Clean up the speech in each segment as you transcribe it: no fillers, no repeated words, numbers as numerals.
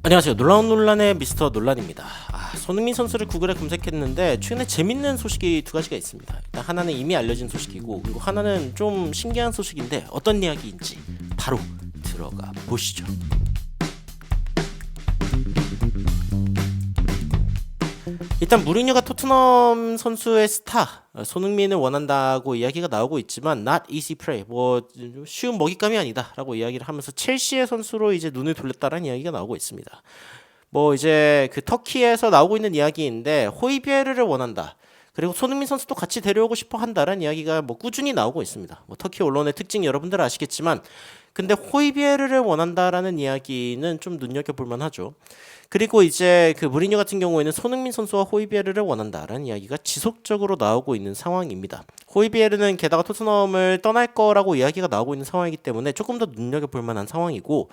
안녕하세요. 놀라운 논란의 미스터 논란입니다. 손흥민 선수를 구글에 검색했는데 최근에 재밌는 소식이 두 가지가 있습니다. 일단 하나는 이미 알려진 소식이고, 그리고 하나는 좀 신기한 소식인데 어떤 이야기인지 바로 들어가 보시죠. 일단 무리뉴가 토트넘 선수의 스타 손흥민을 원한다고 이야기가 나오고 있지만 not easy prey, 뭐 쉬운 먹잇감이 아니다라고 이야기를 하면서 첼시의 선수로 이제 눈을 돌렸다는 이야기가 나오고 있습니다. 뭐 이제 그 터키에서 나오고 있는 이야기인데 호이비에르를 원한다. 그리고 손흥민 선수도 같이 데려오고 싶어 한다라는 이야기가 뭐 꾸준히 나오고 있습니다. 뭐 터키 언론의 특징 여러분들 아시겠지만, 근데 호이비에르를 원한다라는 이야기는 좀 눈여겨볼 만하죠. 그리고 이제 그 무리뉴 같은 경우에는 손흥민 선수와 호이비에르를 원한다라는 이야기가 지속적으로 나오고 있는 상황입니다. 호이비에르는 게다가 토트넘을 떠날 거라고 이야기가 나오고 있는 상황이기 때문에 조금 더 눈여겨볼 만한 상황이고,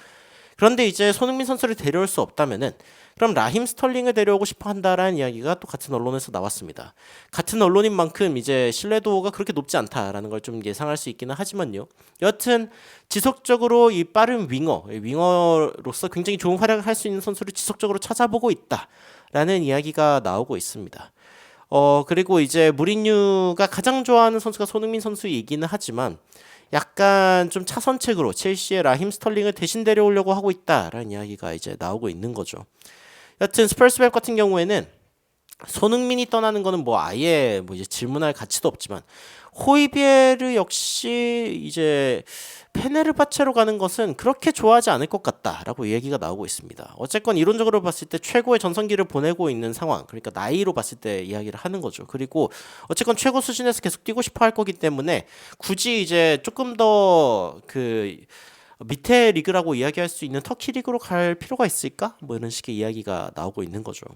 그런데 이제 손흥민 선수를 데려올 수 없다면은 그럼 라힘 스털링을 데려오고 싶어 한다라는 이야기가 또 같은 언론에서 나왔습니다. 같은 언론인 만큼 이제 신뢰도가 그렇게 높지 않다라는 걸 좀 예상할 수 있기는 하지만요. 여하튼 지속적으로 이 빠른 윙어로서 굉장히 좋은 활약을 할 수 있는 선수를 지속적으로 찾아보고 있다라는 이야기가 나오고 있습니다. 그리고 이제 무리뉴가 가장 좋아하는 선수가 손흥민 선수이기는 하지만 약간 좀 차선책으로 첼시의 라힘 스털링을 대신 데려오려고 하고 있다라는 이야기가 이제 나오고 있는 거죠. 여튼 스퍼스백 같은 경우에는 손흥민이 떠나는 거는 뭐 아예 뭐 이제 질문할 가치도 없지만, 호이비에르 역시 이제 페네르바체로 가는 것은 그렇게 좋아하지 않을 것 같다라고 얘기가 나오고 있습니다. 어쨌건 이론적으로 봤을 때 최고의 전성기를 보내고 있는 상황, 그러니까 나이로 봤을 때 이야기를 하는 거죠. 그리고 어쨌건 최고 수준에서 계속 뛰고 싶어 할 거기 때문에 굳이 이제 조금 더 그 밑에 리그라고 이야기할 수 있는 터키 리그로 갈 필요가 있을까? 뭐 이런 식의 이야기가 나오고 있는 거죠.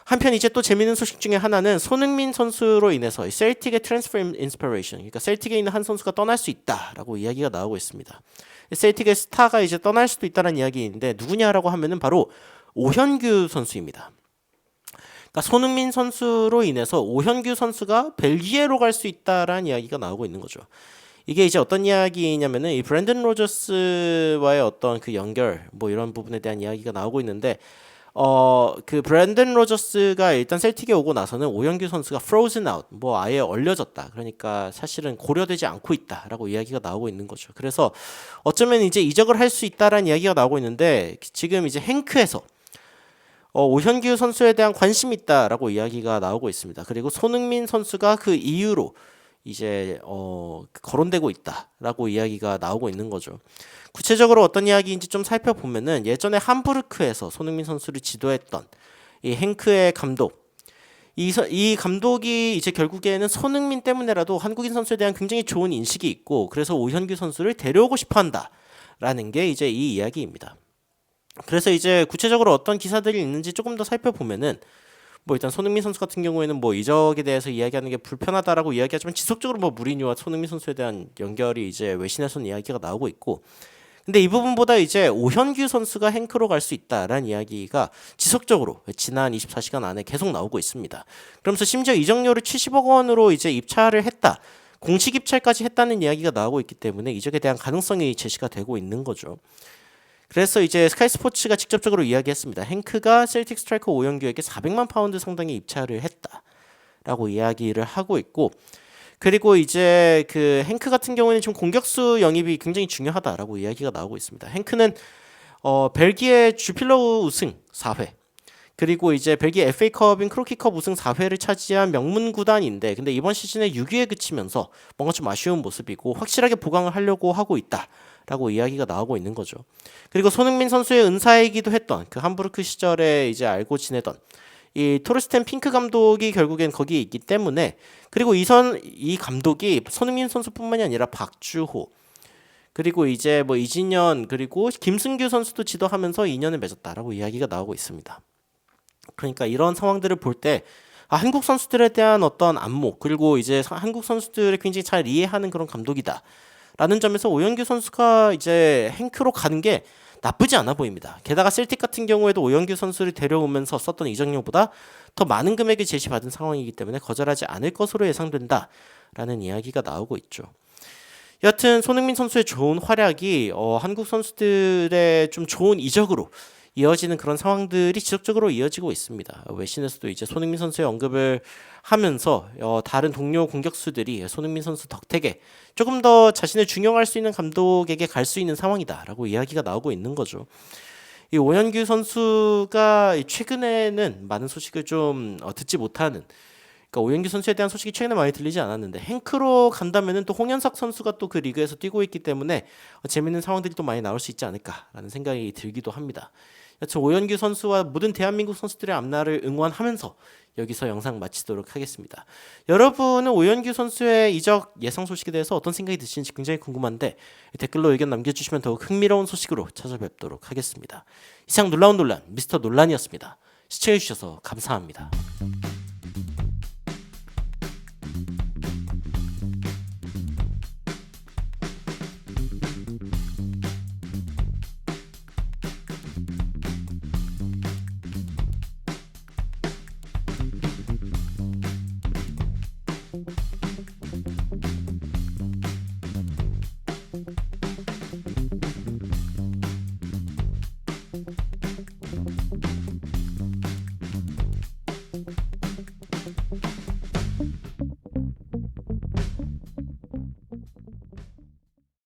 한편 이제 또 재밌는 소식 중에 하나는 손흥민 선수로 인해서 셀틱의 트랜스퍼 인스피레이션, 그러니까 셀틱에 있는 한 선수가 떠날 수 있다라고 이야기가 나오고 있습니다. 셀틱의 스타가 이제 떠날 수도 있다는 이야기인데 누구냐라고 하면은 바로 오현규 선수입니다. 그러니까 손흥민 선수로 인해서 오현규 선수가 벨기에로 갈 수 있다라는 이야기가 나오고 있는 거죠. 이게 이제 어떤 이야기냐면은 이 브랜든 로저스와의 어떤 그 연결, 뭐 이런 부분에 대한 이야기가 나오고 있는데, 그 브랜든 로저스가 일단 셀틱에 오고 나서는 오현규 선수가 frozen out, 뭐 아예 얼려졌다. 그러니까 사실은 고려되지 않고 있다라고 이야기가 나오고 있는 거죠. 그래서 어쩌면 이제 이적을 할 수 있다라는 이야기가 나오고 있는데, 지금 이제 행크에서 오현규 선수에 대한 관심이 있다라고 이야기가 나오고 있습니다. 그리고 손흥민 선수가 그 이유로 이제 거론되고 있다라고 이야기가 나오고 있는 거죠. 구체적으로 어떤 이야기인지 좀 살펴보면은, 예전에 함부르크에서 손흥민 선수를 지도했던 이 행크의 감독, 이 감독이 이제 결국에는 손흥민 때문에라도 한국인 선수에 대한 굉장히 좋은 인식이 있고, 그래서 오현규 선수를 데려오고 싶어 한다라는 게 이제 이 이야기입니다. 그래서 이제 구체적으로 어떤 기사들이 있는지 조금 더 살펴보면은, 뭐 일단 손흥민 선수 같은 경우에는 뭐 이적에 대해서 이야기하는 게 불편하다라고 이야기하지만, 지속적으로 뭐 무리뉴와 손흥민 선수에 대한 연결이 이제 외신에서는 이야기가 나오고 있고, 근데 이 부분보다 이제 오현규 선수가 행크로 갈 수 있다라는 이야기가 지속적으로 지난 24시간 안에 계속 나오고 있습니다. 그러면서 심지어 이적료를 70억 원으로 이제 입찰을 했다, 공식 입찰까지 했다는 이야기가 나오고 있기 때문에 이적에 대한 가능성이 제시가 되고 있는 거죠. 그래서 이제 스카이 스포츠가 직접적으로 이야기했습니다. 행크가 셀틱 스트라이커 오현규에게 400만 파운드 상당의 입찰을 했다라고 이야기를 하고 있고, 그리고 이제 그 행크 같은 경우에는 지금 공격수 영입이 굉장히 중요하다라고 이야기가 나오고 있습니다. 행크는 벨기에 주필러 우승 4회, 그리고 이제 벨기에 FA컵인 크로키컵 우승 4회를 차지한 명문 구단인데, 근데 이번 시즌에 6위에 그치면서 뭔가 좀 아쉬운 모습이고 확실하게 보강을 하려고 하고 있다라고 이야기가 나오고 있는 거죠. 그리고 손흥민 선수의 은사이기도 했던 그 함부르크 시절에 이제 알고 지내던 이 토르스텐 핑크 감독이 결국엔 거기에 있기 때문에, 그리고 이 감독이 손흥민 선수뿐만이 아니라 박주호, 그리고 이제 뭐 이진현, 그리고 김승규 선수도 지도하면서 인연을 맺었다라고 이야기가 나오고 있습니다. 그러니까 이런 상황들을 볼 때 한국 선수들에 대한 어떤 안목, 그리고 이제 한국 선수들을 굉장히 잘 이해하는 그런 감독이다라는 점에서 오현규 선수가 이제 행크로 가는 게 나쁘지 않아 보입니다. 게다가 셀틱 같은 경우에도 오현규 선수를 데려오면서 썼던 이적료보다 더 많은 금액을 제시받은 상황이기 때문에 거절하지 않을 것으로 예상된다라는 이야기가 나오고 있죠. 여하튼 손흥민 선수의 좋은 활약이 한국 선수들의 좀 좋은 이적으로 이어지는 그런 상황들이 지속적으로 이어지고 있습니다. 외신에서도 이제 손흥민 선수의 언급을 하면서 다른 동료 공격수들이 손흥민 선수 덕택에 조금 더 자신을 중용할 수 있는 감독에게 갈 수 있는 상황이다라고 이야기가 나오고 있는 거죠. 이 오현규 선수가 최근에는 많은 소식을 좀 듣지 못하는, 그러니까 오현규 선수에 대한 소식이 최근에 많이 들리지 않았는데 행크로 간다면은 또 홍현석 선수가 또 그 리그에서 뛰고 있기 때문에 재밌는 상황들이 또 많이 나올 수 있지 않을까라는 생각이 들기도 합니다. 여튼 오현규 선수와 모든 대한민국 선수들의 앞날을 응원하면서 여기서 영상 마치도록 하겠습니다. 여러분은 오현규 선수의 이적 예상 소식에 대해서 어떤 생각이 드시는지 굉장히 궁금한데 댓글로 의견 남겨주시면 더욱 흥미로운 소식으로 찾아뵙도록 하겠습니다. 이상 놀라운 논란 미스터 논란이었습니다. 시청해주셔서 감사합니다.